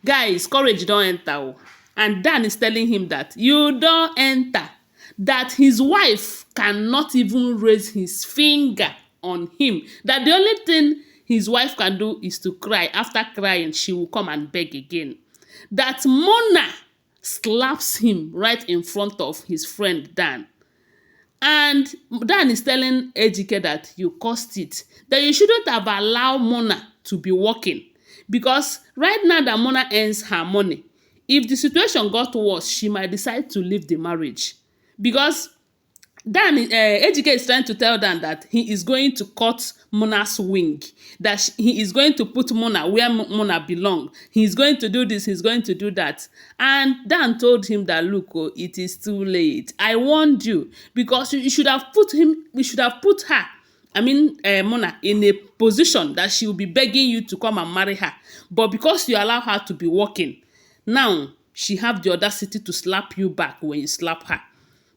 Guys, courage don't enter. Oh. And Dan is telling him that you don't enter. That his wife cannot even raise his finger on him. That the only thing his wife can do is to cry. After crying, she will come and beg again. That Mona slaps him right in front of his friend Dan. And Dan is telling Ejike that you caused it, that you shouldn't have allowed Mona to be working. Because right now that Mona earns her money, if the situation got worse, she might decide to leave the marriage. Because Ejike is trying to tell Dan that he is going to cut Mona's wing, that he is going to put Mona where Mona belong. He is going to do this, he's going to do that. And Dan told him that, look, oh, it is too late. I warned you, because you should have put her, Mona, in a position that she will be begging you to come and marry her. But because you allow her to be working, now she have the audacity to slap you back when you slap her.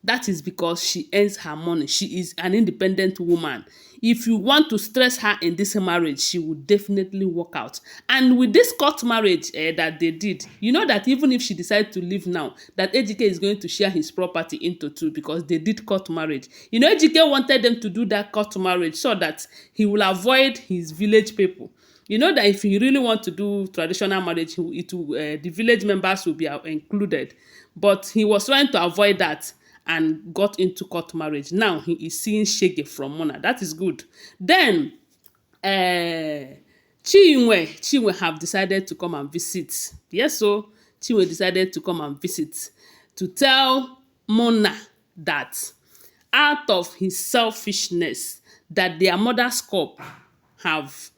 That is because she earns her money. She is an independent woman. If you want to stress her in this marriage, she will definitely walk out. And with this court marriage that they did, you know that even if she decides to leave now, that Ejike is going to share his property into two because they did court marriage. You know, Ejike wanted them to do that court marriage so that he will avoid his village people. You know that if he really want to do traditional marriage, the village members will be included. But he was trying to avoid that and got into court marriage. Now he is seeing shege from Mona. That is good. Then Chinwe have decided to come and visit. Yes, so Chinwe decided to come and visit to tell Mona that out of his selfishness, that their mother's cup have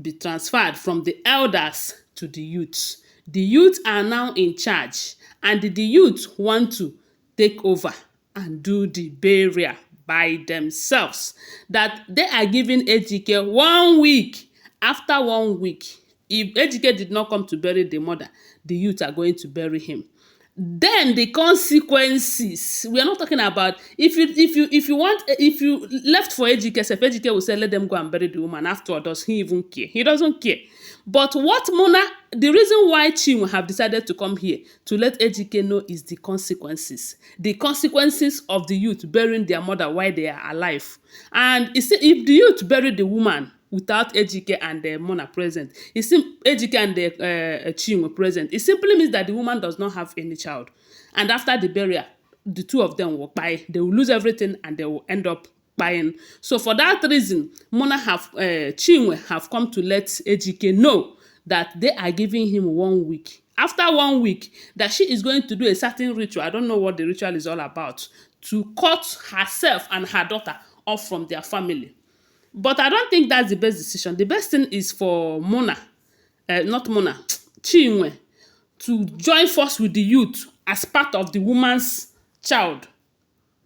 been transferred from the elders to the youth. The youth are now in charge, and the youth want to take over and do the burial by themselves. That they are giving Ejike 1 week. After 1 week, if Ejike did not come to bury the mother, the youth are going to bury him. Then the consequences. We are not talking about if you left for Ejike, Ejike will say let them go and bury the woman. After all, does he even care? He doesn't care. But what Mona, the reason why Chinwe have decided to come here to let Ejike know is the consequences. The consequences of the youth burying their mother while they are alive. And if the youth bury the woman without Ejike and Mona present, Ejike and Chinwe present, it simply means that the woman does not have any child. And after the burial, the two of them will buy. They will lose everything and they will end up buying. So for that reason, Chinwe have come to let Ejike know that they are giving him 1 week. After 1 week, that she is going to do a certain ritual. I don't know what the ritual is all about, to cut herself and her daughter off from their family. But I don't think that's the best decision. The best thing is for Chinwe, to join force with the youth as part of the woman's child.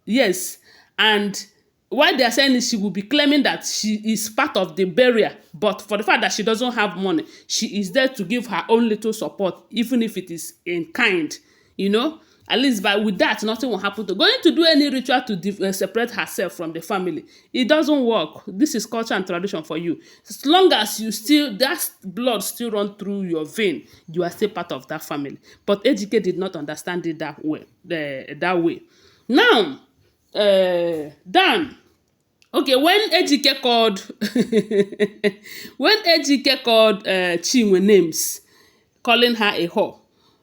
Yes, and what they are saying is she will be claiming that she is part of the burial, but for the fact that she doesn't have money, she is there to give her own little support, even if it is in kind, you know. At least with that, nothing will happen to going to do any ritual to separate herself from the family. It doesn't work. This is culture and tradition for you. As long as that blood still run through your vein, you are still part of that family. But Ejike did not understand it that way. Now, Dan. Okay, when Ejike called Chinwe names, calling her a whore,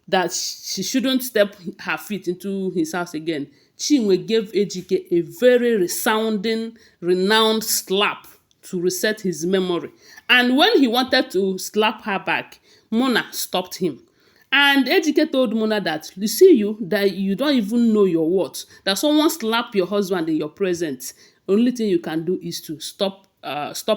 that she shouldn't step her feet into his house again, Chinwe gave Ejike a very resounding, renowned slap to reset his memory. And when he wanted to slap her back, Mona stopped him. And Ejike told Mona that, that you don't even know your worth. That someone slap your husband in your presence. Only thing you can do is to stop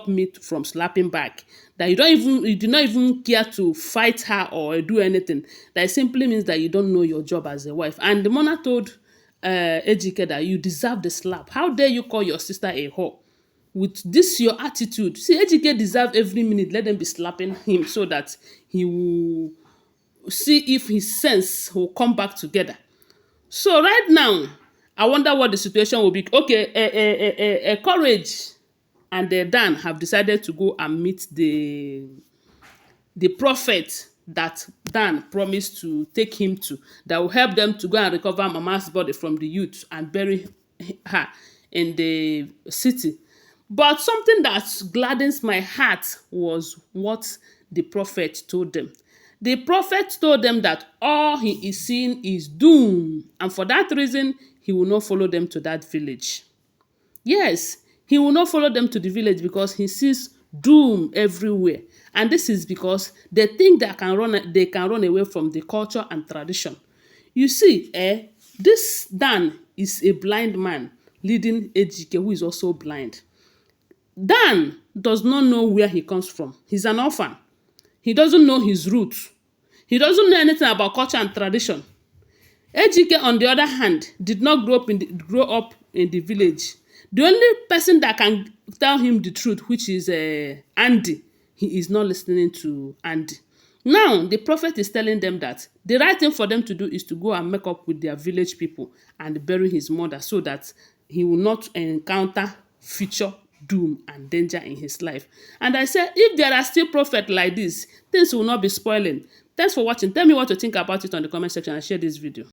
me from slapping back. That you do not even care to fight her or do anything. That simply means that you don't know your job as a wife. And Mona told Ejike that you deserve the slap. How dare you call your sister a whore? With this your attitude. See, Ejike deserves every minute. Let them be slapping him so that he will see if his sense will come back together. So right now, I wonder what the situation will be. Okay, Courage and Dan have decided to go and meet the prophet that Dan promised to take him to, that will help them to go and recover Mama's body from the youth and bury her in the city. But something that gladdens my heart was what the prophet told them. The prophet told them that all he is seeing is doom, and for that reason, he will not follow them to that village. Yes, he will not follow them to the village because he sees doom everywhere. And this is because they think they can run away from the culture and tradition. You see, this Dan is a blind man leading Ejike, who is also blind. Dan does not know where he comes from. He's an orphan. He doesn't know his roots. He doesn't know anything about culture and tradition. Ejike, on the other hand, did not grow up in the village. The only person that can tell him the truth, which is Andy, he is not listening to Andy. Now, the prophet is telling them that the right thing for them to do is to go and make up with their village people and bury his mother so that he will not encounter future doom and danger in his life. And I said, if there are still prophets like this, things will not be spoiling. Thanks for watching. Tell me what you think about it on the comment section and share this video.